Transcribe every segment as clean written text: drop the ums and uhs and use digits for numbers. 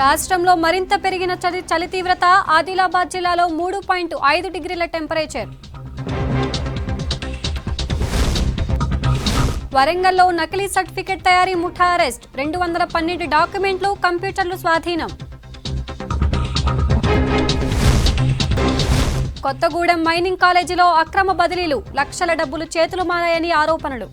రాష్ట్రంలో మరింత పెరిగిన చలి తీవ్రత ఆదిలాబాద్ జిల్లాలో 3.5 డిగ్రీల టెంపరేచర్. వరంగల్లో నకిలీ సర్టిఫికెట్ తయారీ ముఠా అరెస్ట్. 212 డాక్యుమెంట్లు, కంప్యూటర్లు స్వాధీనం. కొత్తగూడెం మైనింగ్ కాలేజీలో అక్రమ బదిలీలు, లక్షల డబ్బులు చేతులు మారాయని ఆరోపణలు.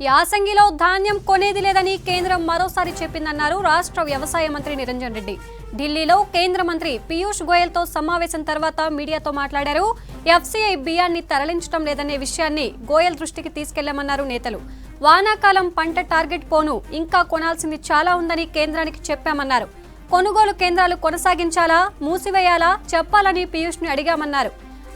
యాసంగిలో ధాన్యం కొనేది లేదని కేంద్రం మరోసారి చెప్పిందన్నారు రాష్ట్ర వ్యవసాయ మంత్రి నిరంజన్ రెడ్డి. ఢిల్లీలో కేంద్ర మంత్రి పీయూష్ గోయల్తో సమావేశం తర్వాత మీడియాతో మాట్లాడారు. ఎఫ్సీఐ బియ్యాన్ని తరలించడం లేదనే విషయాన్ని గోయల్ దృష్టికి తీసుకెళ్లామన్నారు నేతలు. వానాకాలం పంట టార్గెట్ పోను, ఇంకా కొనాల్సింది చాలా ఉందని కేంద్రానికి చెప్పామన్నారు. కొనుగోలు కేంద్రాలు కొనసాగించాలా, మూసివేయాలా చెప్పాలని పీయూష్ని అడిగామన్నారు.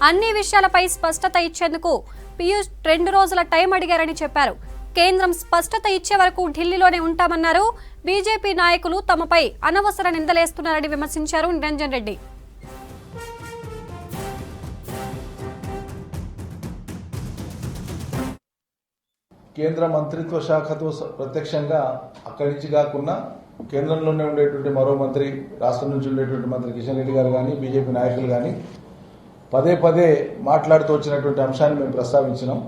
అన్ని విషయాలపై స్పష్టత ఇచ్చేందుకు పీయూష్ 2 రోజుల టైం అడిగారని చెప్పారు. కేంద్రం స్పష్టత ఇచ్చే వరకు ఢిల్లీలోనే ఉంటామన్నారు. బీజేపీ నాయకులు తమపై అనవసర నిందలేస్తున్నారని విమర్శించారు నిరంజన్ రెడ్డి. కేంద్ర మంత్రిత్వ శాఖతో ప్రత్యక్షంగా అక్కడి నుంచి కాకుండా కేంద్రంలోనే ఉండేటువంటి మరో మంత్రి, రాష్ట్రం నుంచి ఉండేటువంటి మంత్రి కిషన్ రెడ్డి గారు కానీ, బీజేపీ నాయకులు కానీ పదే పదే మాట్లాడుతూ వచ్చినటువంటి అంశాన్ని మేము ప్రస్తావించినాం.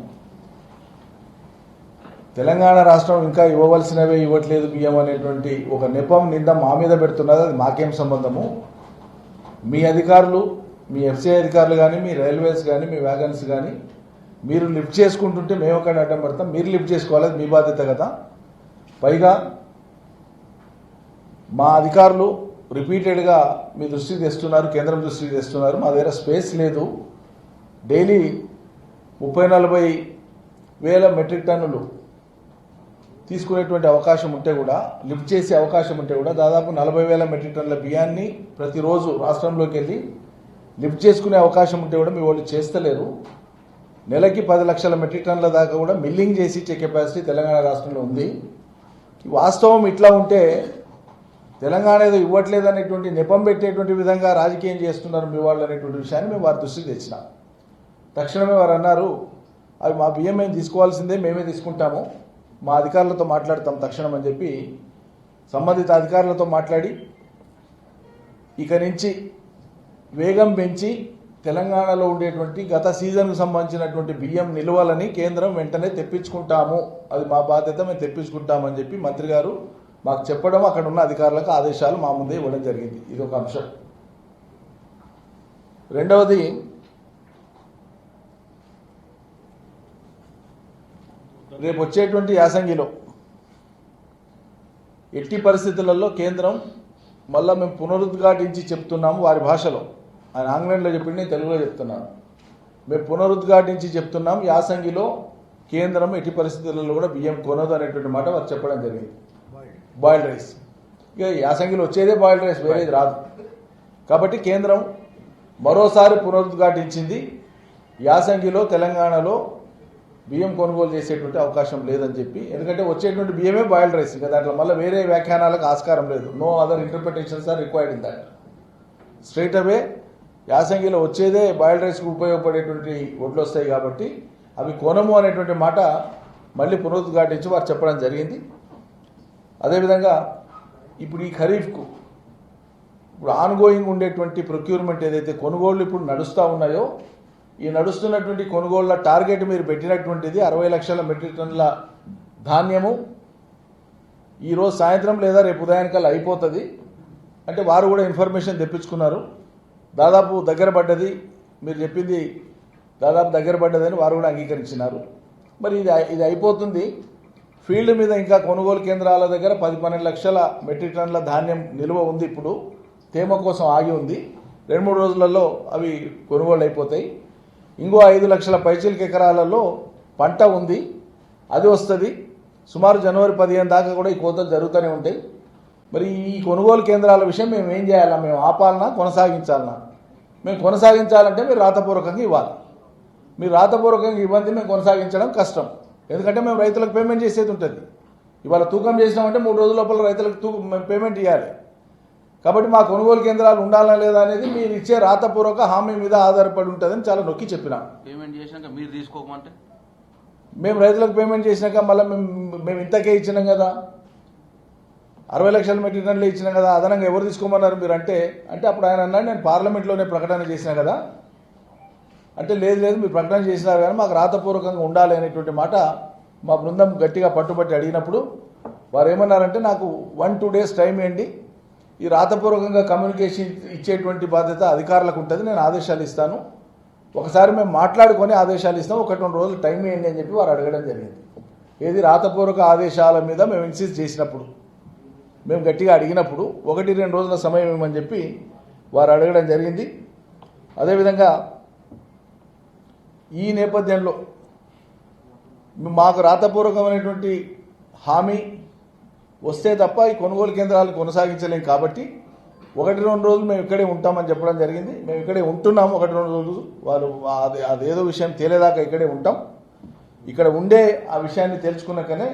తెలంగాణ రాష్ట్రం ఇంకా ఇవ్వవలసినవే ఇవ్వట్లేదు బియ్యం అనేటువంటి ఒక నెపం నింద మా మీద పెడుతున్నది. అది మాకేం సంబంధము? మీ అధికారులు, మీ ఎఫ్సీఐ అధికారులు కానీ, మీ రైల్వేస్ కానీ, మీ వ్యాగన్స్ కానీ మీరు లిఫ్ట్ చేసుకుంటుంటే మేము అక్కడ అడ్డం పడతాం. మీరు లిఫ్ట్ చేసుకోవాలి, మీ బాధ్యత కదా. పైగా మా అధికారులు రిపీటెడ్గా మీ దృష్టికి తెస్తున్నారు, కేంద్రం దృష్టికి తెస్తున్నారు. మా దగ్గర స్పేస్ లేదు. డైలీ 30-40 వేల మెట్రిక్ టన్నులు తీసుకునేటువంటి అవకాశం ఉంటే కూడా, లిఫ్ట్ చేసే అవకాశం ఉంటే కూడా దాదాపు 40 వేల మెట్రిక్ టన్నుల బియ్యాన్ని ప్రతిరోజు రాష్ట్రంలోకి వెళ్ళి లిఫ్ట్ చేసుకునే అవకాశం ఉంటే కూడా మీ వాళ్ళు చేస్తలేరు. నెలకి 10 లక్షల మెట్రిక్ టన్నుల దాకా కూడా మిల్లింగ్ చేసి ఇచ్చే కెపాసిటీ తెలంగాణ రాష్ట్రంలో ఉంది. వాస్తవం ఇట్లా ఉంటే తెలంగాణ ఏదో ఇవ్వట్లేదు అనేటువంటి నెపం పెట్టేటువంటి విధంగా రాజకీయం చేస్తున్నారు మీ వాళ్ళు అనేటువంటి విషయాన్ని మేము వారి దృష్టికి తెచ్చినాం. తక్షణమే వారు అన్నారు, అవి మా బియ్యం మేము తీసుకోవాల్సిందే, మేమే తీసుకుంటాము, మా అధికారులతో మాట్లాడతాం తక్షణం అని చెప్పి సంబంధిత అధికారులతో మాట్లాడి ఇక నుంచి వేగం పెంచి తెలంగాణలో ఉండేటువంటి గత సీజన్కు సంబంధించినటువంటి బియ్యం నిల్వలని కేంద్రం వెంటనే తెప్పించుకుంటాము, అది మా బాధ్యత, మేము తెప్పించుకుంటామని చెప్పి మంత్రి గారు మాకు చెప్పడం, అక్కడ ఉన్న అధికారులకు ఆదేశాలు మా ముందే ఇవ్వడం జరిగింది. ఇది ఒక అంశం. రెండవది, రేపు వచ్చేటువంటి యాసంగిలో ఎట్టి పరిస్థితులలో కేంద్రం మళ్ళా మేము పునరుద్ఘాటించి చెప్తున్నాము వారి భాషలో. ఆయన ఆంగ్లంలో చెప్పింది, నేను తెలుగులో చెప్తున్నాను. మేము పునరుద్ఘాటించి చెప్తున్నాం, యాసంగిలో కేంద్రం ఎట్టి పరిస్థితులలో కూడా బియ్యం కొనదు అనేటువంటి మాట వారు చెప్పడం జరిగింది. బాయిల్డ్ రైస్, ఇక యాసంగిలో వచ్చేదే బాయిల్డ్ రైస్, వేరేది రాదు. కాబట్టి కేంద్రం మరోసారి పునరుద్ఘాటించింది, యాసంగిలో తెలంగాణలో బియ్యం కొనుగోలు చేసేటువంటి అవకాశం లేదని చెప్పి. ఎందుకంటే వచ్చేటువంటి బియ్యమే బాయిల్డ్ రైస్, ఇక దాంట్లో మళ్ళీ వేరే వ్యాఖ్యానాలకు ఆస్కారం లేదు. No other interpretations are required in that. Straight away యాసంగిలో వచ్చేదే బాయిల్డ్ రైస్కి ఉపయోగపడేటువంటి వడ్లు వస్తాయి కాబట్టి అవి కొనము అనేటువంటి మాట మళ్ళీ పునరుద్ఘాటించి వారు చెప్పడం జరిగింది. అదేవిధంగా ఇప్పుడు ఈ ఖరీఫ్కు ఇప్పుడు ఆన్గోయింగ్ ఉండేటువంటి ప్రొక్యూర్మెంట్ ఏదైతే కొనుగోళ్లు ఇప్పుడు నడుస్తూ ఉన్నాయో, ఈ నడుస్తున్నటువంటి కొనుగోళ్ల టార్గెట్ మీరు పెట్టినటువంటిది 60 లక్షల మెట్రిక్ టన్నుల ధాన్యము ఈరోజు సాయంత్రం లేదా రేపు ఉదయానికల్లా అయిపోతుంది అంటే వారు కూడా ఇన్ఫర్మేషన్ తెప్పించుకున్నారు. దాదాపు దగ్గర పడ్డది, మీరు చెప్పింది దాదాపు దగ్గర పడ్డదని వారు కూడా అంగీకరించినారు. మరి ఇది అయిపోతుంది. ఫీల్డ్ మీద ఇంకా కొనుగోలు కేంద్రాల దగ్గర 10-12 లక్షల మెట్రిక్ టన్నుల ధాన్యం నిల్వ ఉంది. ఇప్పుడు తేమ కోసం ఆగి ఉంది. 2-3 రోజులలో అవి కొనుగోలు అయిపోతాయి. ఇంకో 5 లక్షల పైచిలకు ఎకరాలలో పంట ఉంది, అది వస్తుంది. సుమారు జనవరి 15 దాకా కూడా ఈ కోతలు జరుగుతూనే ఉంటాయి. మరి ఈ కొనుగోలు కేంద్రాల విషయం మేము ఏం చేయాలా? మేము ఆపాలనా, కొనసాగించాలనా? మేము కొనసాగించాలంటే మీరు రాతపూర్వకంగా ఇవ్వాలి. మీరు రాతపూర్వకంగా ఇబ్బంది మేము కొనసాగించడం కష్టం. ఎందుకంటే మేము రైతులకు పేమెంట్ చేసేది ఉంటుంది. ఇవాళ తూకం చేసినామంటే 3 రోజుల లోపల రైతులకు మేము పేమెంట్ ఇవ్వాలి. కాబట్టి మా కొనుగోలు కేంద్రాలు ఉండాలా లేదా అనేది మీరు ఇచ్చే రాతపూర్వక హామీ మీద ఆధారపడి ఉంటుందని చాలా నొక్కి చెప్పినాం. పేమెంట్ చేసినాక మీరు తీసుకోమంటే మేము రైతులకు పేమెంట్ చేసినాక మళ్ళీ మేము ఇంతకే ఇచ్చినాం కదా, 60 లక్షల మెట్రిక్ టన్నులు ఇచ్చినాం కదా, అదనంగా ఎవరు తీసుకోమన్నారు మీరు అంటే అప్పుడు ఆయన అన్నాడు నేను పార్లమెంట్లోనే ప్రకటన చేసినా కదా అంటే లేదు మీరు ప్రకటన చేసినారు కానీ మాకు రాతపూర్వకంగా ఉండాలి అనేటువంటి మాట మా బృందం గట్టిగా పట్టుబట్టి అడిగినప్పుడు వారు ఏమన్నారంటే నాకు 1-2 డేస్ టైం ఇవ్వండి, ఈ రాతపూర్వకంగా కమ్యూనికేషన్ ఇచ్చేటువంటి బాధ్యత అధికారులకు ఉంటుంది, నేను ఆదేశాలు ఇస్తాను, ఒకసారి మేము మాట్లాడుకొని ఆదేశాలు ఇస్తాం, 1-2 రోజులు టైం ఇవ్వండి అని చెప్పి వారు అడగడం జరిగింది. ఏది రాతపూర్వక ఆదేశాల మీద మేము ఇన్సిస్ట్ చేసినప్పుడు, మేము గట్టిగా అడిగినప్పుడు 1-2 రోజుల సమయం ఇవ్వమని చెప్పి వారు అడగడం జరిగింది. అదేవిధంగా ఈ నేపథ్యంలో మాకు రాతపూర్వకమైనటువంటి హామీ వస్తే తప్ప ఈ కొనుగోలు కేంద్రాలు కొనసాగించలేం కాబట్టి 1-2 రోజులు మేము ఇక్కడే ఉంటామని చెప్పడం జరిగింది. మేము ఇక్కడే ఉంటున్నాము 1-2 రోజులు. వాళ్ళు అదేదో విషయం తేలేదాకా ఇక్కడే ఉంటాం. ఇక్కడ ఉండే ఆ విషయాన్ని తెలుసుకున్నాకనే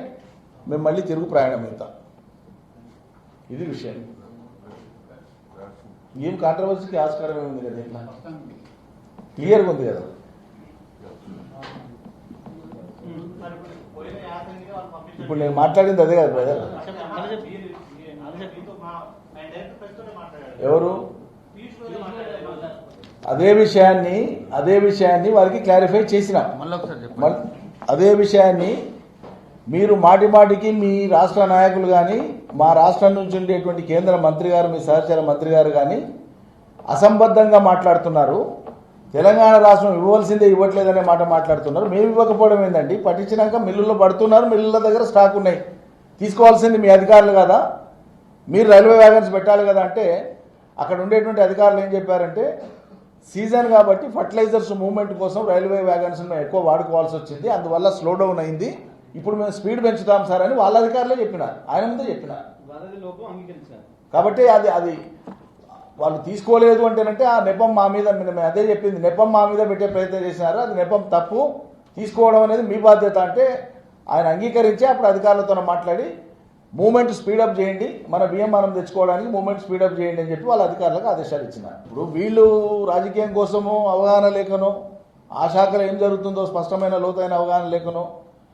మేము మళ్ళీ తిరుగు ప్రయాణం అవుతాం. ఇది విషయం. ఏం కాంట్రవర్సీకి ఆస్కారం ఏముంది కదా, ఇట్లా క్లియర్గా ఉంది కదా. ఇప్పుడు నేను మాట్లాడింది అదే కదా బ్రదర్. ఎవరు అదే విషయాన్ని వారికి క్లారిఫై చేసినాం. అదే విషయాన్ని మీరు మాటికి మీ రాష్ట్ర నాయకులు కానీ మా రాష్ట్రం నుంచి ఉండేటువంటి కేంద్ర మంత్రి గారు మీ సహచర మంత్రి గారు కానీ అసంబద్ధంగా మాట్లాడుతున్నారు. తెలంగాణ రాష్ట్రం ఇవ్వవలసిందే ఇవ్వట్లేదనే మాట మాట్లాడుతున్నారు. మేము ఇవ్వకపోవడం ఏంటండి, పట్టించినాక మిల్లుల్లో పడుతున్నారు, మిల్లుల దగ్గర స్టాక్ ఉన్నాయి, తీసుకోవాల్సింది మీ అధికారులు కదా, మీరు రైల్వే వ్యాగన్స్ పెట్టాలి కదా అంటే అక్కడ ఉండేటువంటి అధికారులు ఏం చెప్పారంటే సీజన్ కాబట్టి ఫర్టిలైజర్స్ మూవ్మెంట్ కోసం రైల్వే వ్యాగన్స్ ఎక్కువ వాడుకోవాల్సి వచ్చింది, అందువల్ల స్లో డౌన్ అయింది, ఇప్పుడు మేము స్పీడ్ పెంచుతాం సార్ అని వాళ్ళ అధికారులే చెప్పినారు, ఆయన ముందే చెప్పినారు. కాబట్టి అది వాళ్ళు తీసుకోలేదు అంటేనంటే ఆ నెపం మా మీద, అదే చెప్పింది, నెపం మా మీద పెట్టే ప్రయత్నం చేసినారు, అది నెపం తప్పు, తీసుకోవడం అనేది మీ బాధ్యత అంటే ఆయన అంగీకరించి అప్పుడు అధికారులతో మాట్లాడి మూవ్మెంట్ స్పీడప్ చేయండి, మన బియ్యం మనం తెచ్చుకోవడానికి మూవ్మెంట్ స్పీడప్ చేయండి అని చెప్పి వాళ్ళ అధికారులకు ఆదేశాలు ఇచ్చినారు. ఇప్పుడు వీళ్ళు రాజకీయం కోసమో అవగాహన లేకనో ఆ శాఖలో ఏం జరుగుతుందో స్పష్టమైన లోతైన అవగాహన లేకనో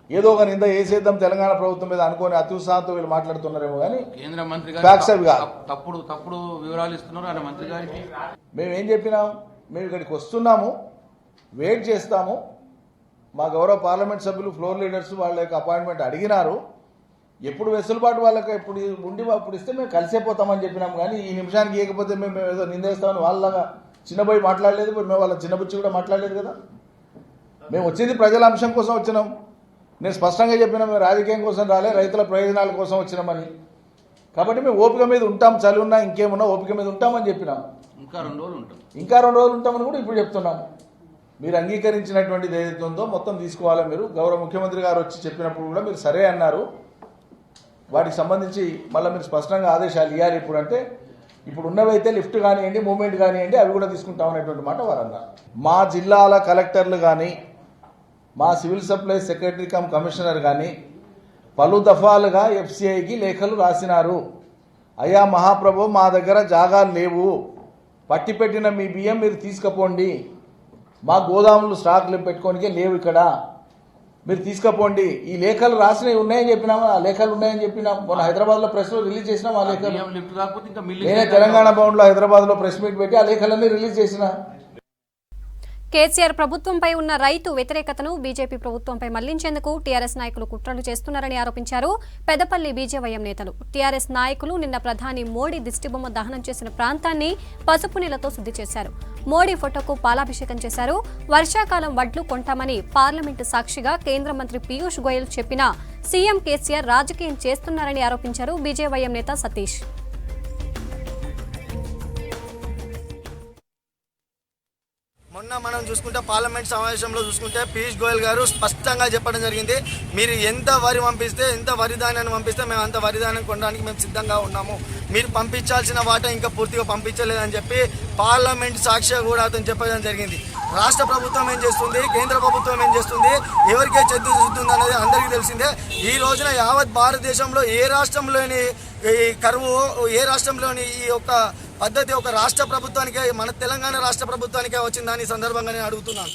ఏదో ఒక నింద వేసేద్దాం తెలంగాణ ప్రభుత్వం మీద అనుకోని అత్యుత్సాహంతో వీళ్ళు మాట్లాడుతున్నారేమో కానీ కేంద్ర మంత్రి తప్పుడు వివరాలు ఇస్తున్నారు ఆయన మంత్రి గారికి. మేమేం చెప్పినాం, మేము ఇక్కడికి వస్తున్నాము, వెయిట్ చేస్తాము, మా గౌరవ పార్లమెంట్ సభ్యులు ఫ్లోర్ లీడర్స్ వాళ్ళ యొక్క అపాయింట్మెంట్ అడిగినారు, ఎప్పుడు వెసులుబాటు వాళ్ళకి ఎప్పుడు ఉండి అప్పుడు ఇస్తే మేము కలిసేపోతామని చెప్పినాం. కానీ ఈ నిమిషానికి ఇవ్వకపోతే మేము ఏదో నిందేస్తామని వాళ్ళగా చిన్నబోయి మాట్లాడలేదు, మేము వాళ్ళ చిన్నబుచ్చి కూడా మాట్లాడలేదు కదా. మేము వచ్చింది ప్రజల అంశం కోసం వచ్చినాం. నేను స్పష్టంగా చెప్పినా మేము రాజకీయం కోసం రాలే, రైతుల ప్రయోజనాల కోసం వచ్చినామని. కాబట్టి మేము ఓపిక మీద ఉంటాం, చలి ఉన్నా ఇంకేమున్నా ఓపిక మీద ఉంటామని చెప్పినాం. ఇంకా 2 రోజులు ఉంటామని కూడా ఇప్పుడు చెప్తున్నాం. మీరు అంగీకరించినటువంటిది ఏదైతే ఉందో మొత్తం తీసుకోవాలి. మీరు గౌరవ ముఖ్యమంత్రి గారు వచ్చి చెప్పినప్పుడు కూడా మీరు సరే అన్నారు. వాటికి సంబంధించి మళ్ళీ మీరు స్పష్టంగా ఆదేశాలు ఇవ్వాలి. ఇప్పుడు అంటే ఇప్పుడు ఉన్నవైతే లిఫ్ట్ కానివ్వండి, మూవ్మెంట్ కానివ్వండి, అవి కూడా తీసుకుంటాం అనేటువంటి మాట వారు అన్నారు. మా జిల్లాల కలెక్టర్లు కానీ మా civil supplies secretary come commissioner కానీ పలు దఫాలుగా FCIకి లేఖలు రాసినారు. అయ్యా మహాప్రభు, మా దగ్గర జాగాలు లేవు, పట్టి పెట్టిన మీ బియ్యం మీరు తీసుకుపోండి, మా గోదాములు స్టాక్లు పెట్టుకోనికే లేవు, ఇక్కడ మీరు తీసుకుపోండి. ఈ లేఖలు రాసినవి ఉన్నాయని చెప్పినాము, ఆ లేఖలు ఉన్నాయని చెప్పినాం. మొన్న హైదరాబాద్ లో ప్రెస్ లో రిలీజ్ చేసినాం ఆ లేఖలు. నేనే తెలంగాణ భవన్ లో హైదరాబాద్ లో ప్రెస్ మీట్ పెట్టి ఆ లేఖలన్నీ రిలీజ్ చేసిన. కేసీఆర్ ప్రభుత్వంపై ఉన్న రైతు వ్యతిరేకతను బీజేపీ ప్రభుత్వంపై మళ్లించేందుకు టీఆర్ఎస్ నాయకులు కుట్రలు చేస్తున్నారని ఆరోపించారు పెద్దపల్లి బీజేవైఎం నేతలు. టీఆర్ఎస్ నాయకులు నిన్న ప్రధాని మోడీ దిష్టిబొమ్మ దహనం చేసిన ప్రాంతాన్ని పసుపు నీళ్లతో శుద్ధి చేశారు. మోడీ ఫోటోకు పాలాభిషేకం చేశారు. వర్షాకాలం వడ్లు కొంటామని పార్లమెంటు సాక్షిగా కేంద్ర మంత్రి పీయూష్ గోయల్ చెప్పినా సీఎం కేసీఆర్ రాజకీయం చేస్తున్నారని ఆరోపించారు బీజేవైఎం నేత సతీష్. మొన్న మనం చూసుకుంటే పార్లమెంట్ సమావేశంలో చూసుకుంటే పీయూష్ గోయల్ గారు స్పష్టంగా చెప్పడం జరిగింది, మీరు ఎంత వరి పంపిస్తే, ఎంత వరి ధాన్యాన్ని పంపిస్తే మేము అంత వరి ధాన్యం కొనడానికి మేము సిద్ధంగా ఉన్నాము, మీరు పంపించాల్సిన వాటా ఇంకా పూర్తిగా పంపించలేదని చెప్పి పార్లమెంట్ సాక్షిగా కూడా అతను చెప్పడం జరిగింది. రాష్ట్ర ప్రభుత్వం ఏం చేస్తుంది, కేంద్ర ప్రభుత్వం ఏం చేస్తుంది, ఎవరికే చెందుతుంది అనేది అందరికీ తెలిసిందే. ఈ రోజున యావత్ భారతదేశంలో ఏ రాష్ట్రంలోని ఈ కరువు, ఏ రాష్ట్రంలోని ఈ యొక్క పద్ధతి ఒక రాష్ట్ర ప్రభుత్వానికే, మన తెలంగాణ రాష్ట్ర ప్రభుత్వానికే వచ్చిందని సందర్భంగా నేను అడుగుతున్నాను.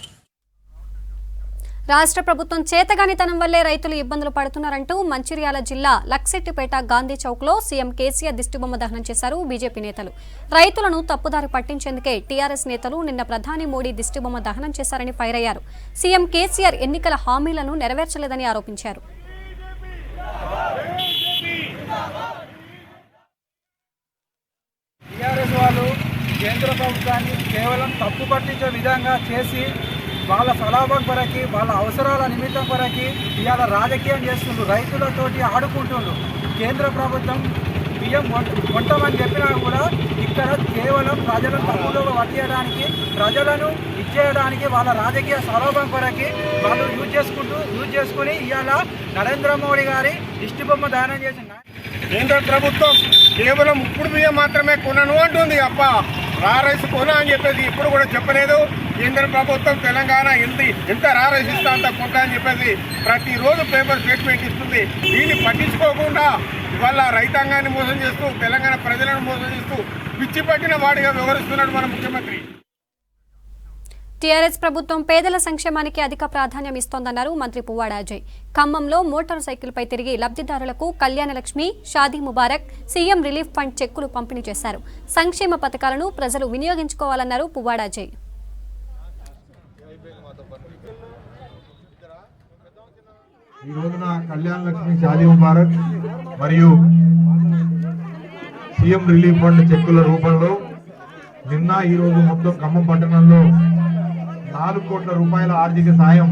రాష్ట్ర ప్రభుత్వం చేతగానితనం వల్లే రైతులు ఇబ్బందులు పడుతున్నారంటూ మంచిర్యాల జిల్లా లక్సెట్టిపేట గాంధీ చౌక్లో సీఎం కేసీఆర్ దిష్టిబొమ్మ దహనం చేశారు బీజేపీ నేతలు. రైతులను తప్పుదారి పట్టించేందుకే టీఆర్ఎస్ నేతలు నిన్న ప్రధాని మోడీ దిష్టిబొమ్మ దహనం చేశారని ఫైర్ అయ్యారు. సీఎం కేసీఆర్ ఎన్నికల హామీలను నెరవేర్చలేదని ఆరోపించారు. టీఆర్ఎస్ వాళ్ళు కేంద్ర ప్రభుత్వాన్ని కేవలం తప్పు పట్టించే విధంగా చేసి వాళ్ళ స్వలాభం కొరకి, వాళ్ళ అవసరాల నిమిత్తం కొరకి ఇవాళ రాజకీయం చేస్తుండ్రు, రైతులతోటి ఆడుకుంటుండ్రు. కేంద్ర ప్రభుత్వం బియ్యం కొంటామని చెప్పినా కూడా ఇక్కడ కేవలం ప్రజలను తప్పులో పట్టించడానికి, ప్రజలను ఇచ్చేయడానికి, వాళ్ళ రాజకీయ స్వలాభం కొరకి వాళ్ళు యూజ్ చేసుకుని ఇవాళ నరేంద్ర మోడీ గారి దిష్టిబొమ్మ దానం చేసిన కేంద్ర ప్రభుత్వం కేవలం ఉప్పుడు బియ్యం మాత్రమే కొనను అంటుంది. అప్ప రా రైస్ కొన అని చెప్పేసి ఇప్పుడు కూడా చెప్పలేదు. కేంద్ర ప్రభుత్వం తెలంగాణ ఎంత రా రైస్ ఇస్తా అంత కొంటా అని చెప్పేసి ప్రతిరోజు పేపర్ స్టేట్మెంట్ ఇస్తుంది. దీన్ని పట్టించుకోకుండా ఇవాళ రైతాంగాన్ని మోసం చేస్తూ, తెలంగాణ ప్రజలను మోసం చేస్తూ పిచ్చి పట్టిన వాడిగా వ్యవహరిస్తున్నాడు మన ముఖ్యమంత్రి. టీఆర్ఎస్ ప్రభుత్వం పేదల సంక్షేమానికి అధిక ప్రాధాన్యం ఇస్తోందన్నారు మంత్రి పువ్వాడ అజయ్. ఖమ్మంలో మోటార్ సైకిల్పై తిరిగి లబ్ధిదారులకు Kalyana Lakshmi, Shaadi Mubarak, CM relief fund చెక్కులు పంపిణీ చేశారు. సంక్షేమ పథకాలను ప్రజలు వినియోగించుకోవాలన్నారు పువ్వాడ అజయ్. ఈ రోజున కళ్యాణలక్ష్మి, షాదీ ముబారక్ మరియు సీఎం రిలీఫ్ ఫండ్ చెక్కుల రూపంలో నిన్న ఈ రోజు మొత్తం ఖమ్మం పట్టణంలో 4 కోట్ల రూపాయల ఆర్థిక సాయం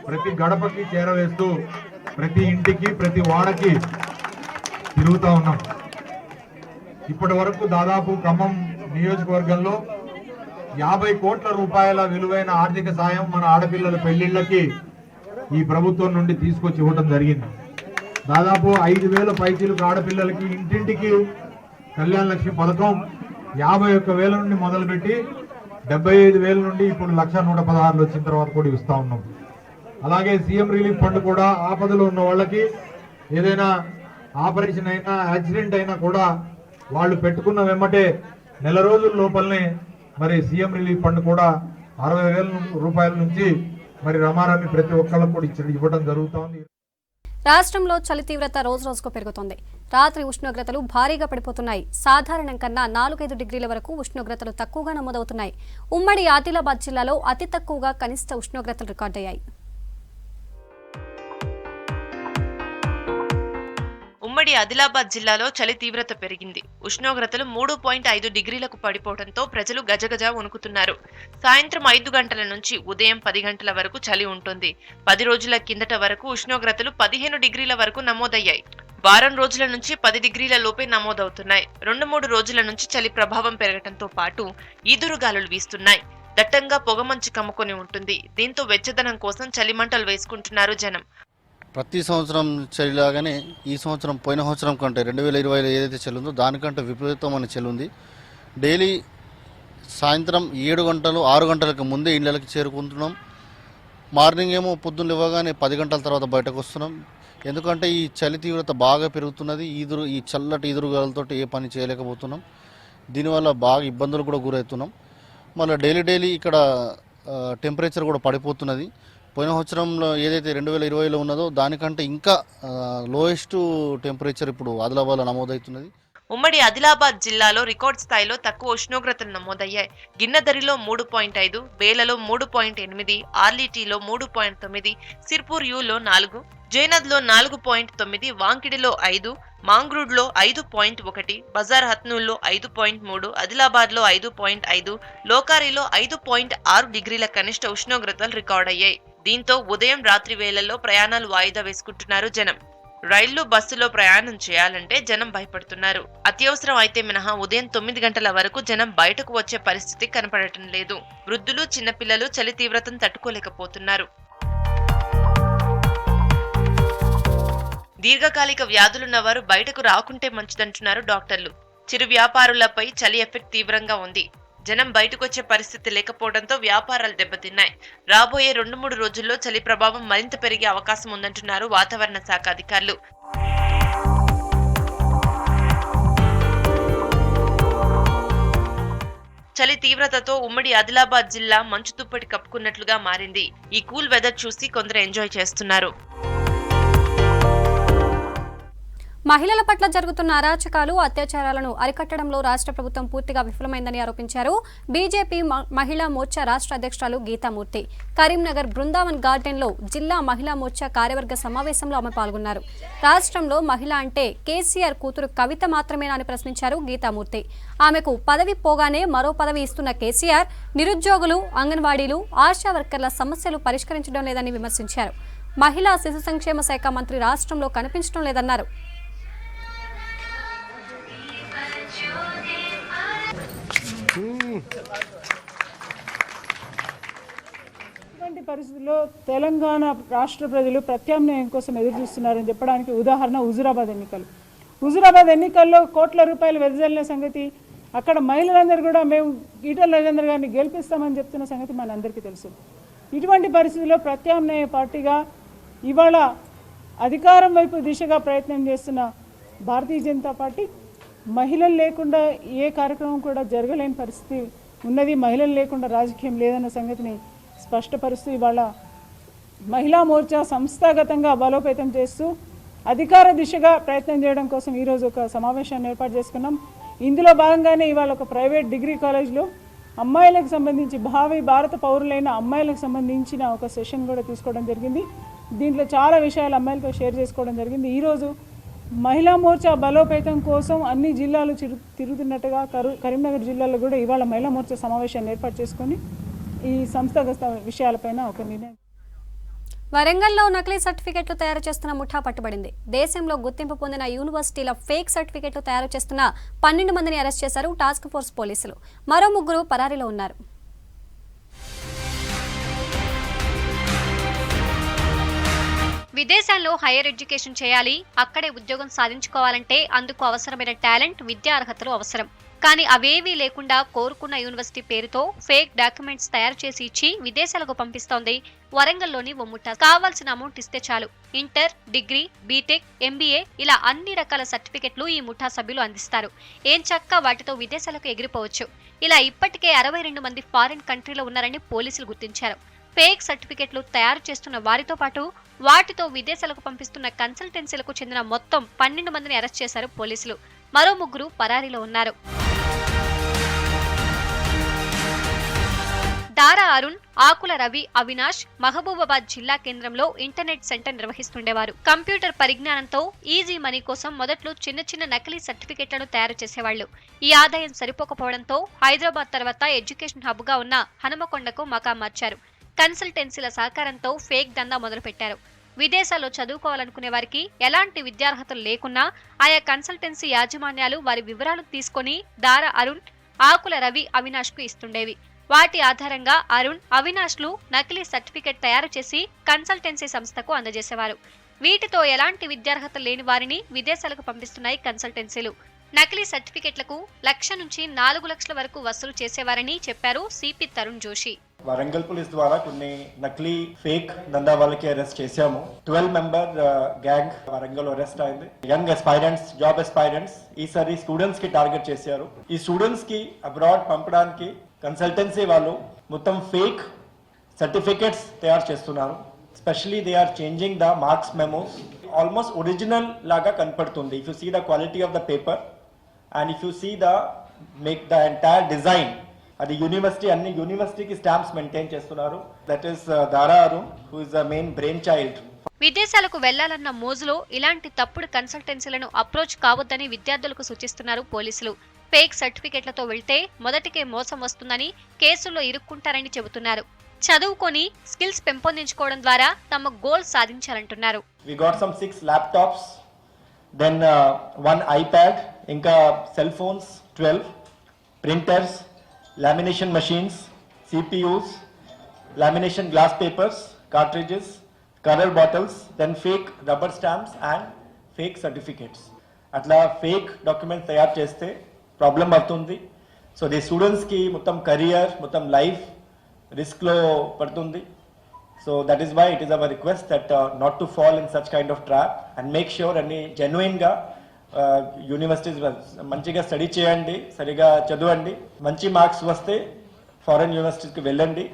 ప్రతి గడపకి చేరవేస్తూ ప్రతి ఇంటికి, ప్రతి వాడకి తిరుగుతూ ఉన్నాం. ఇప్పటి వరకు దాదాపు ఖమ్మం నియోజకవర్గంలో 50 కోట్ల రూపాయల విలువైన ఆర్థిక సాయం మన ఆడపిల్లల పెళ్లిళ్లకి ఈ ప్రభుత్వం నుండి తీసుకొచ్చి ఇవ్వడం జరిగింది. దాదాపు 5,000 పైచీలకు ఆడపిల్లలకి ఇంటింటికి కళ్యాణ లక్ష్మి పథకం 51,000 నుండి మొదలుపెట్టి 75,000 నుండి ఇప్పుడు 1,116,000 వచ్చిన తర్వాత కూడా ఇస్తా ఉన్నాం. అలాగే సీఎం రిలీఫ్ ఫండ్ కూడా ఆపదలో ఉన్న వాళ్ళకి ఏదైనా ఆపరేషన్ అయినా, యాక్సిడెంట్ అయినా కూడా వాళ్ళు పెట్టుకున్న వెంబటే నెల రోజుల లోపలనే మరి సీఎం రిలీఫ్ ఫండ్ కూడా 60,000 రూపాయల నుంచి మరి రమారమి ప్రతి ఒక్కళ్ళకు కూడా ఇవ్వడం జరుగుతోంది. రాష్ట్రంలో చలి తీవ్రత రోజురోజుకు పెరుగుతోంది. రాత్రి ఉష్ణోగ్రతలు భారీగా పడిపోతున్నాయి. సాధారణం కన్నా 4-5 డిగ్రీల వరకు ఉష్ణోగ్రతలు తక్కువగా నమోదవుతున్నాయి. ఉమ్మడి ఆదిలాబాద్ జిల్లాలో అతి తక్కువగా కనిష్ట ఉష్ణోగ్రతలు రికార్డయ్యాయి. ఉమ్మడి ఆదిలాబాద్ జిల్లాలో చలి తీవ్రత పెరిగింది. ఉష్ణోగ్రతలు 3.5 డిగ్రీలకు పడిపోవడంతో ప్రజలు గజగజ వణుకుతున్నారు. సాయంత్రం 5 గంటల నుంచి ఉదయం 10 గంటల వరకు చలి ఉంటుంది. 10 రోజుల కిందట వరకు ఉష్ణోగ్రతలు 15 డిగ్రీల వరకు నమోదయ్యాయి. వారం రోజుల నుంచి 10 డిగ్రీల లోపే నమోదవుతున్నాయి. 2-3 రోజుల నుంచి చలి ప్రభావం పెరగడంతో పాటు ఈదురుగాలులు వీస్తున్నాయి. దట్టంగా పొగమంచు కమ్ముకొని ఉంటుంది. దీంతో వెచ్చదనం కోసం చలిమంటలు వేసుకుంటున్నారు జనం. ప్రతి సంవత్సరం చలిలాగానే ఈ సంవత్సరం పోయిన సంవత్సరం కంటే 2020లో ఏదైతే చలి ఉందో దానికంటే విపరీతమైన చలి ఉంది. డైలీ సాయంత్రం 7 గంటలు 6 గంటలకు ముందే ఇళ్ళకి చేరుకుంటున్నాం. మార్నింగ్ ఏమో పొద్దున్న ఇవ్వగానే 10 గంటల తర్వాత బయటకు వస్తున్నాం. ఎందుకంటే ఈ చలి తీవ్రత బాగా పెరుగుతున్నది. ఈ చల్లటి ఈదురుగాలతో ఏ పని చేయలేకపోతున్నాం. దీనివల్ల బాగా ఇబ్బందులు కూడా గురవుతున్నాం. మళ్ళీ డైలీ ఇక్కడ టెంపరేచర్ కూడా పడిపోతున్నది. పోయిన సంవత్సరంలో ఏదైతే 2020లో ఉన్నదో దానికంటే ఇంకా లోయెస్ట్ టెంపరేచర్ ఇప్పుడు ఆదిలాబాద్లో నమోదవుతున్నది. ఉమ్మడి ఆదిలాబాద్ జిల్లాలో రికార్డ్ స్థాయిలో తక్కువ ఉష్ణోగ్రతలు నమోదయ్యాయి. గిన్నెదరిలో 3.5, బేలలో 3.8, ఆర్లీటీలో 3.9, సిర్పూర్ యూలో 4, జైనద్లో 4.9, వాంకిడిలో 5, మాంగ్రూడ్లో 5.1, బజార్ హత్నూల్లో 5.3, ఆదిలాబాద్లో 5.5, లోకారిలో 5.6 డిగ్రీల కనిష్ట ఉష్ణోగ్రతలు రికార్డయ్యాయి. దీంతో ఉదయం రాత్రి వేళల్లో ప్రయాణాలు వాయిదా వేసుకుంటున్నారు జనం. రైళ్లు, బస్సులో ప్రయాణం చేయాలంటే జనం భయపడుతున్నారు. అత్యవసరం అయితే మినహా ఉదయం 9 గంటల వరకు జనం బయటకు వచ్చే పరిస్థితి కనపడటం లేదు. వృద్ధులు, చిన్నపిల్లలు చలి తీవ్రతను తట్టుకోలేకపోతున్నారు. దీర్ఘకాలిక వ్యాధులున్న వారు బయటకు రాకుంటే మంచిదంటున్నారు డాక్టర్లు. చిరు వ్యాపారులపై చలి ఎఫెక్ట్ తీవ్రంగా ఉంది. జనం బయటకొచ్చే పరిస్థితి లేకపోవడంతో వ్యాపారాలు దెబ్బతిన్నాయి. రాబోయే 2-3 రోజుల్లో చలి ప్రభావం మరింత పెరిగే అవకాశం ఉందంటున్నారు వాతావరణ శాఖ అధికారులు. చలి తీవ్రతతో ఉమ్మడి ఆదిలాబాద్ జిల్లా మంచు దుప్పటి కప్పుకున్నట్లుగా మారింది. ఈ కూల్ వెదర్ చూసి కొందరు ఎంజాయ్ చేస్తున్నారు. మహిళల పట్ల జరుగుతున్న అరాచకాలు, అత్యాచారాలను అరికట్టడంలో రాష్ట్ర ప్రభుత్వం పూర్తిగా విఫలమైందని ఆరోపించారు బీజేపీ మహిళా మోర్చా రాష్ట్ర అధ్యక్షురాలు గీతామూర్తి. కరీంనగర్ బృందావన్ గార్డెన్లో జిల్లా మహిళా మోర్చా కార్యవర్గ సమావేశంలో ఆమె పాల్గొన్నారు. రాష్ట్రంలో మహిళ అంటే కేసీఆర్ కూతురు కవిత మాత్రమేనా అని ప్రశ్నించారు గీతామూర్తి. ఆమెకు పదవి పోగానే మరో పదవి ఇస్తున్న కేసీఆర్ నిరుద్యోగులు, అంగన్వాడీలు, ఆశా వర్కర్ల సమస్యలు పరిష్కరించడం లేదని విమర్శించారు. మహిళా శిశు సంక్షేమ శాఖ మంత్రి రాష్ట్రంలో కనిపించడం లేదన్నారు. ఇటువంటి పరిస్థితుల్లో తెలంగాణ రాష్ట్ర ప్రజలు ప్రత్యామ్నాయం కోసం ఎదురు చూస్తున్నారని చెప్పడానికి ఉదాహరణ హుజూరాబాద్ ఎన్నికల్లో కోట్ల రూపాయలు వెదజల్లిన సంగతి, అక్కడ మహిళలందరూ కూడా మేము ఈటల రాజేందర్ గారిని గెలిపిస్తామని చెప్తున్న సంగతి మనందరికీ తెలుసు. ఇటువంటి పరిస్థితుల్లో ప్రత్యామ్నాయ పార్టీగా ఇవాళ అధికారం వైపు దిశగా ప్రయత్నం చేస్తున్న భారతీయ జనతా పార్టీ మహిళలు లేకుండా ఏ కార్యక్రమం కూడా జరగలేని పరిస్థితి ఉన్నది. మహిళలు లేకుండా రాజకీయం లేదన్న సంగతిని స్పష్టపరుస్తూ ఇవాళ మహిళా మోర్చా సంస్థాగతంగా బలోపేతం చేస్తూ అధికార దిశగా ప్రయత్నం చేయడం కోసం ఈరోజు ఒక సమావేశాన్ని ఏర్పాటు చేసుకున్నాం. ఇందులో భాగంగానే ఇవాళ ఒక ప్రైవేట్ డిగ్రీ కాలేజ్లో అమ్మాయిలకు సంబంధించి భావి భారత పౌరులైన అమ్మాయిలకు సంబంధించిన ఒక సెషన్ కూడా తీసుకోవడం జరిగింది. దీంట్లో చాలా విషయాలు అమ్మాయిలతో షేర్ చేసుకోవడం జరిగింది. ఈరోజు మహిళా మోర్చా బలోపేతం కోసం అన్ని జిల్లాలు తిరుగుతున్నట్టుగా కరీంనగర్ జిల్లాలో కూడా ఇవాళ మహిళా మోర్చా సమావేశాన్ని ఏర్పాటు చేసుకొని ఈ సంస్థాగత విషయాలపైన ఒక నిర్ణయం. వరంగల్లో నకిలీ సర్టిఫికెట్లు తయారు చేస్తున్న ముఠా పట్టుబడింది. దేశంలో గుర్తింపు పొందిన యూనివర్సిటీల ఫేక్ సర్టిఫికెట్లు తయారు చేస్తున్న 12 మందిని అరెస్ట్ చేశారు టాస్క్ ఫోర్స్ పోలీసులు. మరో 3 పరారీలో ఉన్నారు. విదేశాల్లో హైయర్ ఎడ్యుకేషన్ చేయాలి, అక్కడే ఉద్యోగం సాధించుకోవాలంటే అందుకు అవసరమైన టాలెంట్, విద్యా అర్హతలు అవసరం. కానీ అవేవీ లేకుండా కోరుకున్న యూనివర్సిటీ పేరుతో ఫేక్ డాక్యుమెంట్స్ తయారు చేసి ఇచ్చి విదేశాలకు పంపిస్తోంది వరంగల్లోని ఓ ముఠా. కావాల్సిన అమౌంట్ ఇస్తే చాలు ఇంటర్, డిగ్రీ, బీటెక్, ఎంబీఏ ఇలా అన్ని రకాల సర్టిఫికెట్లు ఈ ముఠా సభ్యులు అందిస్తారు. ఏం చక్కా వాటితో విదేశాలకు ఎగిరిపోవచ్చు. ఇలా ఇప్పటికే 62 మంది ఫారిన్ కంట్రీలో ఉన్నారని పోలీసులు గుర్తించారు. ఫేక్ సర్టిఫికెట్లు తయారు చేస్తున్న వారితో పాటు వాటితో విదేశాలకు పంపిస్తున్న కన్సల్టెన్సీలకు చెందిన మొత్తం 12 మందిని అరెస్ట్ చేశారు పోలీసులు. మరో 3 పరారీలో ఉన్నారు. దారా అరుణ్, ఆకుల రవి, అవినాష్ మహబూబాబాద్ జిల్లా కేంద్రంలో ఇంటర్నెట్ సెంటర్ నిర్వహిస్తుండేవారు. కంప్యూటర్ పరిజ్ఞానంతో ఈజీ మనీ కోసం మొదట్లో చిన్న నకిలీ సర్టిఫికెట్లను తయారు చేసేవాళ్లు. ఈ ఆదాయం సరిపోకపోవడంతో హైదరాబాద్ తర్వాత ఎడ్యుకేషన్ హబ్ గా ఉన్న హనుమకొండకు మకాం మార్చారు. కన్సల్టెన్సీల సహకారంతో ఫేక్ దందా మొదలుపెట్టారు. విదేశాల్లో చదువుకోవాలనుకునే వారికి ఎలాంటి విద్యార్హతలు లేకున్నా ఆయా కన్సల్టెన్సీ యాజమాన్యాలు వారి వివరాలు తీసుకొని దారా అరుణ్, ఆకుల రవి, అవినాష్ కు ఇస్తుండేవి. వాటి ఆధారంగా అరుణ్, అవినాష్లు నకిలీ సర్టిఫికెట్ తయారు చేసి కన్సల్టెన్సీ సంస్థకు అందజేసేవారు. వీటితో ఎలాంటి విద్యార్హతలు లేని వారిని విదేశాలకు పంపిస్తున్నాయి కన్సల్టెన్సీలు. నకిలీ సర్టిఫికెట్లకు 1,00,000 నుంచి 4 లక్షల వరకు వసూలు చేసేవారని చెప్పారు సిపి తరుణ్ జోషి. వరంగల్ పోలీస్ ద్వారా కొన్ని నకిలీ ఫేక్ దందా వాళ్ళకి అరెస్ట్ చేశాము. 12 మెంబర్ గ్యాంగ్ వరంగల్ అరెస్ట్ అయింది. యంగ్ ఎస్పైరెంట్స్, జాబ్ ఎస్పైరెంట్స్ ఈసారి స్టూడెంట్స్ కి టార్గెట్ చేశారు. ఈ స్టూడెంట్స్ కి అబ్రాడ్ పంపడానికి కన్సల్టెన్సీ వాళ్ళు మొత్తం ఫేక్ సర్టిఫికెట్స్ తయారు చేస్తున్నారు. Specially they are changing the marks memos. Almost original లాగా కనపడుతుంది. If you see the quality of the paper and if you see the make the entire design, అది university అన్ని యూనివర్సిటీకి స్టాంప్స్ మెయింటైన్ చేస్తున్నారు. That is Dara Arun who is the main brain child. విదేశాలకు వెళ్లాలన్న మోజులో ఇలాంటి తప్పుడు కన్సల్టెన్సీలను అప్రోచ్ కావద్దని విద్యార్థులకు సూచిస్తున్నారు పోలీసులు. ఫేక్ సర్టిఫికెట్లతో వెళ్తే మొదటికే మోసం వస్తుందని, కేసుల్లో ఇరుక్కుంటారని చెబుతున్నారు. చదువుకొని స్కిల్స్ పెంపొందించుకోవడం ద్వారా తమ గోల్ సాధించాలంటున్నారు. We got some 6 laptops, then 1 iPad, ఇంకా cell phones 12, printers, lamination machines, CPUs, lamination glass papers, cartridges, color bottles, then fake rubber stamps and fake certificates. అట్లా ఫేక్ డాక్యుమెంట్ తయారు చేస్తే ప్రాబ్లం అవుతుంది. సో ది స్టూడెంట్స్కి మొత్తం career మొత్తం life రిస్క్లో పడుతుంది. So that is why it is our request that not to fall in such kind of trap and make sure అన్ని జెన్యున్గా యూనివర్సిటీస్ మంచిగా స్టడీ చేయండి, సరిగా చదవండి, మంచి మార్క్స్ వస్తే ఫారెన్ యూనివర్సిటీస్కి వెళ్ళండి,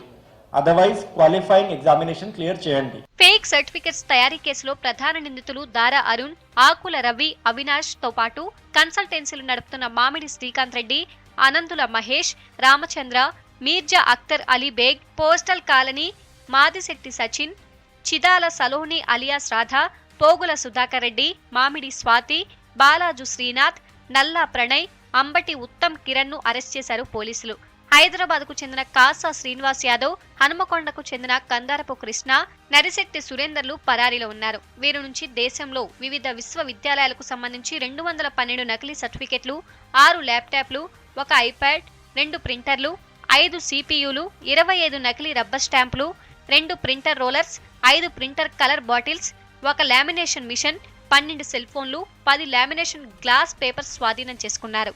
అదర్వైజ్ క్వాలిఫైయింగ్ ఎగ్జామినేషన్ క్లియర్ చేయండి. ఫేక్ సర్టిఫికెట్స్ తయారీ కేసులో ప్రధాన నిందితులు దారా అరుణ్, ఆకుల రవి, అవినాష్ తో పాటు కన్సల్టెన్సీలు నడుపుతున్న Mamidi Srikanth Reddy, Anantula Mahesh, Ramachandra, Mirza Akhtar Ali Baig, postal colony Madisetti Sachin, Chidala Saloni alias Radha, Pogula Sudhakar Reddy, Mamidi Swathi, Balaraju Srinath, నల్లా ప్రణయ్, అంబటి ఉత్తమ్ కిరణ్ ను అరెస్ట్ చేశారు పోలీసులు. హైదరాబాద్ కు చెందిన కాసా శ్రీనివాస్ యాదవ్, హనుమకొండకు చెందిన కందారపు కృష్ణ, నరిశెట్టి సురేందర్లు పరారీలో ఉన్నారు. వీరి నుంచి దేశంలో వివిధ విశ్వవిద్యాలయాలకు సంబంధించి 212 నకిలీ సర్టిఫికెట్లు, 6 ల్యాప్టాప్లు, 1 ఐప్యాడ్, 2 ప్రింటర్లు, 5 సిపియులు, 25 నకిలీ రబ్బర్ స్టాంపులు, 2 printer rollers, 5 printer colour bottles, 1 lamination machine, 12 cell ఫోన్లు, 10 లామినేషన్ గ్లాస్ పేపర్స్ స్వాధీనం చేసుకున్నారు.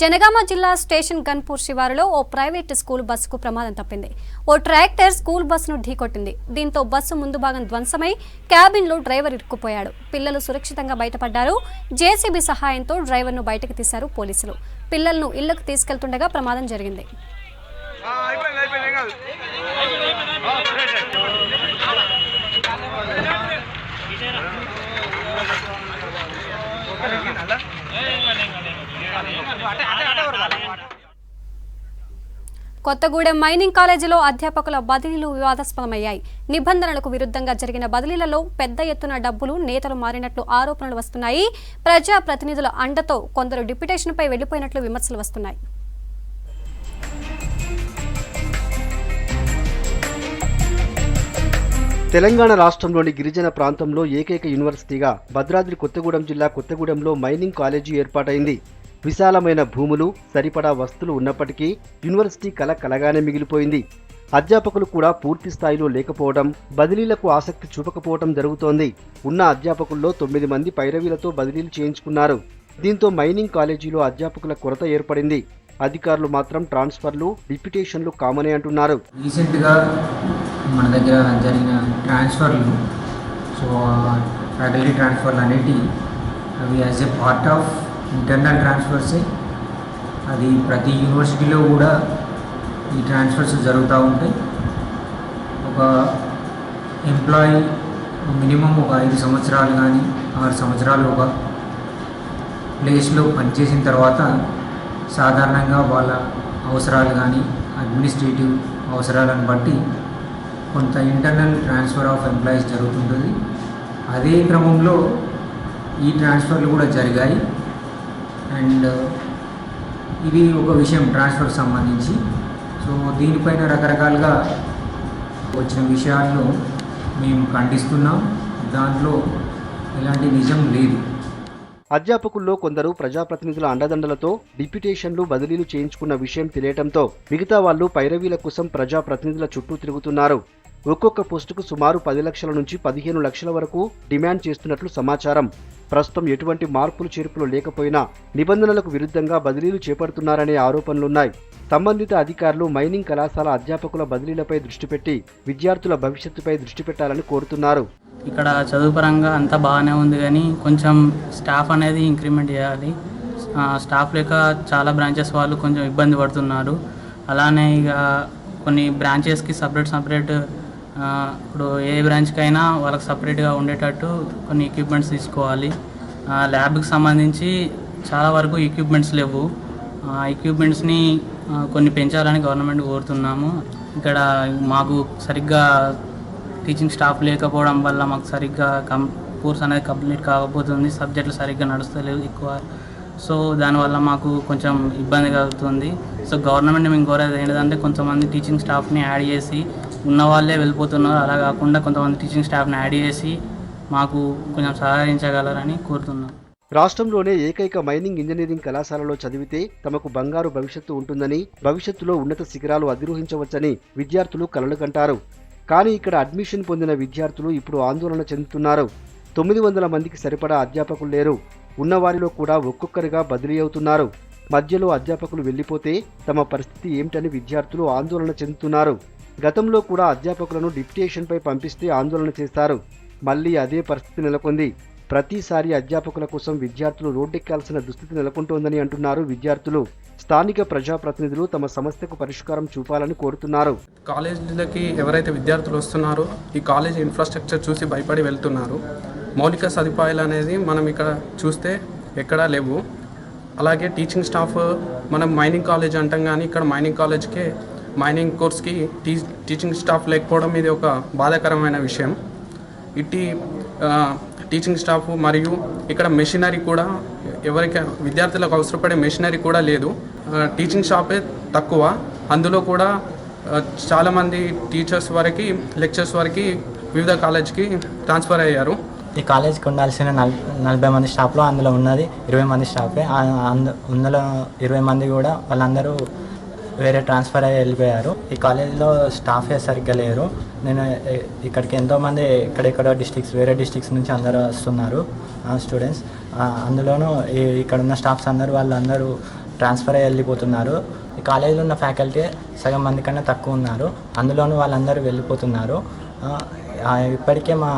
జనగామ జిల్లా స్టేషన్ గన్పూర్ శివారులో ఓ ప్రైవేట్ స్కూల్ బస్సుకు ప్రమాదం తప్పింది. ఓ ట్రాక్టర్ స్కూల్ బస్సును ఢీకొట్టింది. దీంతో బస్సు ముందు భాగం ధ్వంసమై క్యాబిన్లో డ్రైవర్ ఇరుక్కుపోయాడు. పిల్లలు సురక్షితంగా బయటపడ్డారు. జేసీబీ సహాయంతో డ్రైవర్ను బయటకు తీశారు పోలీసులు. పిల్లలను ఇళ్లకు తీసుకెళ్తుండగా ప్రమాదం జరిగింది. కొత్తగూడెం మైనింగ్ కాలేజీలో అధ్యాపకుల బదిలీలు వివాదాస్పదమయ్యాయి. నిబంధనలకు విరుద్ధంగా జరిగిన బదిలీలలో పెద్ద ఎత్తున డబ్బులు నేతలు మారినట్లు ఆరోపణలు వస్తున్నాయి. ప్రజాప్రతినిధుల అండతో కొందరు డిప్యుటేషన్పై వెళ్లిపోయినట్లు విమర్శలు వస్తున్నాయి. తెలంగాణ రాష్ట్రంలోని గిరిజన ప్రాంతంలో ఏకైక యూనివర్సిటీగా భద్రాద్రి కొత్తగూడెం జిల్లా కొత్తగూడెంలో మైనింగ్ కాలేజీ ఏర్పాటైంది. విశాలమైన భూములు, సరిపడా వస్తువులు ఉన్నప్పటికీ యూనివర్సిటీ కల కలగానే మిగిలిపోయింది. అధ్యాపకులు కూడా పూర్తి స్థాయిలో లేకపోవడం, బదిలీలకు ఆసక్తి చూపకపోవడం జరుగుతోంది. ఉన్న అధ్యాపకుల్లో 9 మంది పైరవీలతో బదిలీలు చేయించుకున్నారు. దీంతో మైనింగ్ కాలేజీలో అధ్యాపకుల కొరత ఏర్పడింది. అధికారులు మాత్రం ట్రాన్స్ఫర్లు, డిప్యుటేషన్లు కామనే అంటున్నారు. రీసెంట్గా మన దగ్గర జరిగిన ట్రాన్స్ఫర్లు, సో ఫ్యాకల్టీ ట్రాన్స్ఫర్లు అనేవి అవి as a part of internal ట్రాన్స్ఫర్సే. అది ప్రతి యూనివర్సిటీలో కూడా ఈ ట్రాన్స్ఫర్స్ జరుగుతూ ఉంటాయి. ఒక ఎంప్లాయీ మినిమం ఒక 5 సంవత్సరాలు కానీ 6 సంవత్సరాలు ఒక ప్లేస్లో పనిచేసిన తర్వాత సాధారణంగా వాళ్ళ అవసరాలు కానీ అడ్మినిస్ట్రేటివ్ అవసరాలను బట్టి కొంత ఇంటర్నల్ ట్రాన్స్ఫర్ ఆఫ్ ఎంప్లాయీస్ జరుగుతుంటుంది. అదే క్రమంలో ఈ ట్రాన్స్ఫర్లు కూడా జరిగాయి. అండ్ ఇది ఒక విషయం ట్రాన్స్ఫర్కి సంబంధించి. సో దీనిపైన రకరకాలుగా వచ్చిన విషయాలను మేము ఖండిస్తున్నాం. దాంట్లో ఎలాంటి నిజం లేదు. అధ్యాపకుల్లో కొందరు ప్రజాప్రతినిధుల అండదండలతో డిప్యుటేషన్లు, బదిలీలు చేయించుకున్న విషయం తెలియటంతో మిగతా వాళ్లు పైరవీల కోసం ప్రజాప్రతినిధుల చుట్టూ తిరుగుతున్నారు. ఒక్కొక్క పోస్టుకు సుమారు 10 లక్షల నుంచి 15 లక్షల వరకు డిమాండ్ చేస్తున్నట్లు సమాచారం. ప్రస్తుతం ఎటువంటి మార్పులు చేర్పులు లేకపోయినా నిబంధనలకు విరుద్ధంగా బదిలీలు చేపడుతున్నారనే ఆరోపణలున్నాయి. సంబంధిత అధికారులు మైనింగ్ కళాశాల అధ్యాపకుల బదిలీలపై దృష్టి పెట్టి విద్యార్థుల భవిష్యత్తుపై దృష్టి పెట్టాలని కోరుతున్నారు. ఇక్కడ చదువు పరంగా అంతా బాగానే ఉంది, కానీ కొంచెం స్టాఫ్ అనేది ఇంక్రిమెంట్ చేయాలి. స్టాఫ్ లేక చాలా బ్రాంచెస్ వాళ్ళు కొంచెం ఇబ్బంది పడుతున్నారు. అలానే ఇక కొన్ని బ్రాంచెస్కి సపరేట్ ఇప్పుడు ఏ బ్రాంచ్కి అయినా వాళ్ళకి సపరేట్గా ఉండేటట్టు కొన్ని ఎక్విప్మెంట్స్ తీసుకోవాలి. ల్యాబ్కి సంబంధించి చాలా వరకు ఎక్విప్మెంట్స్ లేవు. ఎక్విప్మెంట్స్ని కొన్ని పెంచాలని గవర్నమెంట్ కోరుతున్నాము. ఇక్కడ మాకు సరిగ్గా టీచింగ్ స్టాఫ్ లేకపోవడం వల్ల మాకు సరిగ్గా కోర్స్ అనేది కంప్లీట్ కాకపోతుంది. సబ్జెక్టులు సరిగ్గా నడుస్తలేవు ఎక్కువ. సో దానివల్ల మాకు కొంచెం ఇబ్బంది కలుగుతుంది. సో గవర్నమెంట్ మేము కోరేది ఏంటంటే కొంతమంది టీచింగ్ స్టాఫ్ని యాడ్ చేసి, ఉన్న వాళ్ళే వెళ్ళిపోతున్నారు, అలా కాకుండా కొంతమంది టీచింగ్ స్టాఫ్ని యాడ్ చేసి మాకు కొంచెం సహకరించగలరని కోరుతున్నాం. రాష్ట్రంలోనే ఏకైక మైనింగ్ ఇంజనీరింగ్ కళాశాలలో చదివితే తమకు బంగారు భవిష్యత్తు ఉంటుందని, భవిష్యత్తులో ఉన్నత శిఖరాలు అధిరోహించవచ్చని విద్యార్థులు కలలు కంటారు. కానీ ఇక్కడ అడ్మిషన్ పొందిన విద్యార్థులు ఇప్పుడు ఆందోళన చెందుతున్నారు. 900 మందికి సరిపడా అధ్యాపకులు లేరు. ఉన్నవారిలో కూడా ఒక్కొక్కరిగా బదిలీ అవుతున్నారు. మధ్యలో అధ్యాపకులు వెళ్లిపోతే తమ పరిస్థితి ఏమిటని విద్యార్థులు ఆందోళన చెందుతున్నారు. గతంలో కూడా అధ్యాపకులను డిప్యుటేషన్పై పంపిస్తే ఆందోళన చేశారు. మళ్లీ అదే పరిస్థితి నెలకొంది. ప్రతిసారి అధ్యాపకుల కోసం విద్యార్థులు రోడ్డెక్కాల్సిన దుస్థితి నెలకొంటోందని అంటున్నారు విద్యార్థులు. స్థానిక ప్రజాప్రతినిధులు తమ సమస్యకు పరిష్కారం చూపాలని కోరుతున్నారు. కాలేజీలకి ఎవరైతే విద్యార్థులు వస్తున్నారో ఈ కాలేజ్ ఇన్ఫ్రాస్ట్రక్చర్ చూసి భయపడి వెళ్తున్నారు. మౌలిక సదుపాయాలు అనేది మనం ఇక్కడ చూస్తే ఎక్కడా లేవు. అలాగే టీచింగ్ స్టాఫ్ మనం మైనింగ్ కాలేజ్ అంటాం, కానీ ఇక్కడ మైనింగ్ కాలేజ్కే మైనింగ్ కోర్స్కి టీచింగ్ స్టాఫ్ లేకపోవడం ఇది ఒక బాధాకరమైన విషయం. ఇట్టి టీచింగ్ స్టాఫ్ మరియు ఇక్కడ మెషినరీ కూడా ఎవరికి విద్యార్థులకు అవసరపడే మెషినరీ కూడా లేదు. టీచింగ్ స్టాఫే తక్కువ. అందులో కూడా చాలామంది టీచర్స్ వరకు లెక్చర్స్ వరకు వివిధ కాలేజ్కి ట్రాన్స్ఫర్ అయ్యారు. ఈ కాలేజ్కి ఉండాల్సిన 40 మంది స్టాఫ్లో అందులో ఉన్నది 20 మంది స్టాఫే. అందులో 20 మంది కూడా వాళ్ళందరూ వేరే ట్రాన్స్ఫర్ అయ్యి వెళ్ళిపోయారు. ఈ కాలేజీలో స్టాఫే సరిగ్గా లేరు. నేను ఇక్కడికి ఎంతోమంది ఎక్కడెక్కడో వేరే డిస్ట్రిక్ట్స్ నుంచి అందరూ వస్తున్నారు స్టూడెంట్స్. అందులోనూ ఇక్కడ ఉన్న స్టాఫ్స్ వాళ్ళందరూ ట్రాన్స్ఫర్ అయ్యి వెళ్ళిపోతున్నారు. ఈ కాలేజీలో ఉన్న ఫ్యాకల్టీ సగం మంది కన్నా తక్కువ ఉన్నారు. అందులోనూ వాళ్ళందరూ వెళ్ళిపోతున్నారు. ఇప్పటికే మా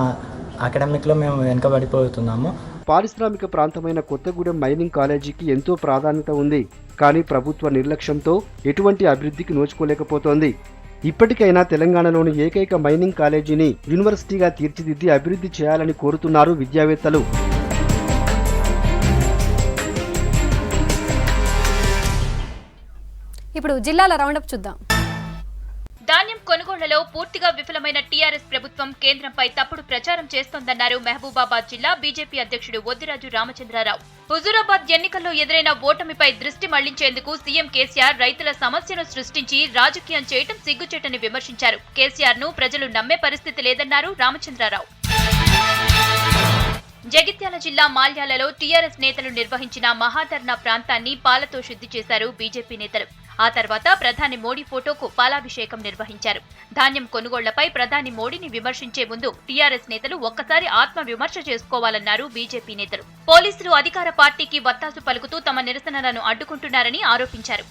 అకాడమిక్లో మేము వెనుకబడిపోతున్నాము. పారిశ్రామిక ప్రాంతమైన కొత్తగూడెం మైనింగ్ కాలేజీకి ఎంతో ప్రాధాన్యత ఉంది. కానీ ప్రభుత్వ నిర్లక్ష్యంతో ఎటువంటి అభివృద్ధికి నోచుకోలేకపోతోంది. ఇప్పటికైనా తెలంగాణలోని ఏకైక మైనింగ్ కాలేజీని యూనివర్సిటీగా తీర్చిదిద్ది అభివృద్ధి చేయాలని కోరుతున్నారు విద్యావేత్తలు. ఇప్పుడు జిల్లాల రౌండప్ చూద్దాం. ధాన్యం కొనుగోళ్లలో పూర్తిగా విఫలమైన టీఆర్ఎస్ ప్రభుత్వం కేంద్రంపై తప్పుడు ప్రచారం చేస్తోందన్నారు మహబూబాబాద్ జిల్లా బీజేపీ అధ్యక్షుడు వద్దిరాజు రామచంద్రరావు. హుజూరాబాద్ ఎన్నికల్లో ఎదురైన ఓటమిపై దృష్టి మళ్లించేందుకు సీఎం కేసీఆర్ రైతుల సమస్యను సృష్టించి రాజకీయం చేయడం సిగ్గుచేటని విమర్శించారు. కేసీఆర్ ను ప్రజలు నమ్మే పరిస్థితి లేదన్నారు రామచంద్రరావు. జగిత్యాల జిల్లా మాల్యాలలో టీఆర్ఎస్ నేతలు నిర్వహించిన మహాధర్నా ప్రాంతాన్ని పాలతో శుద్ధి చేశారు బీజేపీ నేతలు. ఆ తర్వాత ప్రధాని మోడీ ఫోటోకు పాలాభిషేకం నిర్వహించారు. ధాన్యం కొనుగోళ్లపై ప్రధాని మోడీని విమర్శించే ముందు టీఆర్ఎస్ నేతలు ఒక్కసారి ఆత్మ విమర్శ చేసుకోవాలన్నారు బీజేపీ నేతలు. పోలీసులు అధికార పార్టీకి వత్తాసు పలుకుతూ తమ నిరసనలను అడ్డుకుంటున్నారని ఆరోపించారు.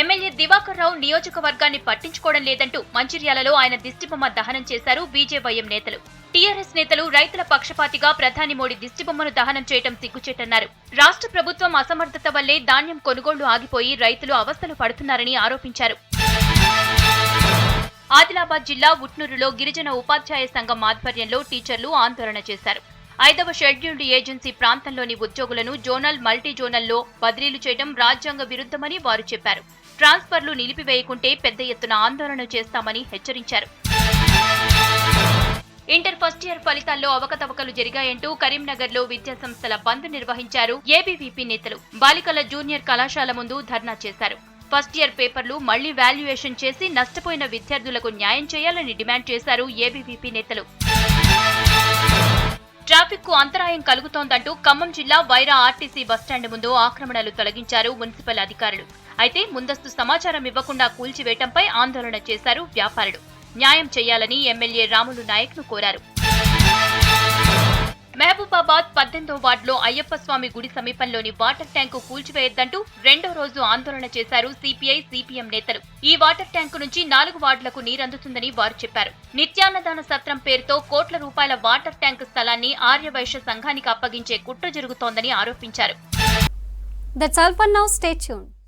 ఎమ్మెల్యే దివాకర్ రావు నియోజకవర్గాన్ని పట్టించుకోవడం లేదంటూ మంచిర్యాలలో ఆయన దిష్టిబొమ్మ దహనం చేశారు బీజేవైఎం నేతలు. టీఆర్ఎస్ నేతలు రైతుల పక్షపాతిగా ప్రధాని మోడీ దిష్టిబొమ్మను దహనం చేయడం సిగ్గుచేటన్నారు. రాష్ట్ర ప్రభుత్వం అసమర్థత వల్లే ధాన్యం కొనుగోళ్లు ఆగిపోయి రైతులు అవస్థలు పడుతున్నారని ఆరోపించారు. ఆదిలాబాద్ జిల్లా ఉట్నూరులో గిరిజన ఉపాధ్యాయ సంఘం ఆధ్వర్యంలో టీచర్లు ఆందోళన చేశారు. 5వ షెడ్యూల్డ్ ఏజెన్సీ ప్రాంతంలోని ఉద్యోగులను జోనల్ మల్టీ జోనల్లో బదిలీలు చేయడం రాజ్యాంగ విరుద్ధమని వారు చెప్పారు. ట్రాన్స్ఫర్లు నిలిపివేయకుంటే పెద్ద ఎత్తున ఆందోళన చేస్తామని హెచ్చరించారు. ఇంటర్ ఫస్ట్ ఇయర్ ఫలితాల్లో అవకతవకలు జరిగాయంటూ కరీంనగర్లో విద్యాసంస్థల బంద్ నిర్వహించారు ఏబీవీపీ నేతలు. బాలికల జూనియర్ కళాశాల ముందు ధర్నా చేశారు. ఫస్ట్ ఇయర్ పేపర్లు మళ్లీ వాల్యుయేషన్ చేసి నష్టపోయిన విద్యార్థులకు న్యాయం చేయాలని డిమాండ్ చేశారు ఏబీవీపీ నేతలు. ట్రాఫిక్ కు అంతరాయం కలుగుతోందంటూ ఖమ్మం జిల్లా వైరా ఆర్టీసీ బస్టాండ్ ముందు ఆక్రమణలు తొలగించారు మున్సిపల్ అధికారులు. అయితే ముందస్తు సమాచారం ఇవ్వకుండా కూల్చివేయడంపై ఆందోళన చేశారు వ్యాపారులు. న్యాయం చేయాలని ఎమ్మెల్యే రాములు నాయక్ ను కోరారు. మహబూబాబాద్ 18వ వార్డులో అయ్యప్ప స్వామి గుడి సమీపంలోని వాటర్ ట్యాంకు కూల్చివేయొద్దంటూ 2వ రోజు ఆందోళన చేశారు సిపిఐ సిపిఎం నేతలు. ఈ వాటర్ ట్యాంకు నుంచి 4 వార్డులకు నీరందుతుందని వారు చెప్పారు. నిత్యాన్నదాన సత్రం పేరుతో కోట్ల రూపాయల వాటర్ ట్యాంకు స్థలాన్ని ఆర్యవైశ్య సంఘానికి అప్పగించే కుట్ర జరుగుతోందని ఆరోపించారు. That's all for now. Stay tuned.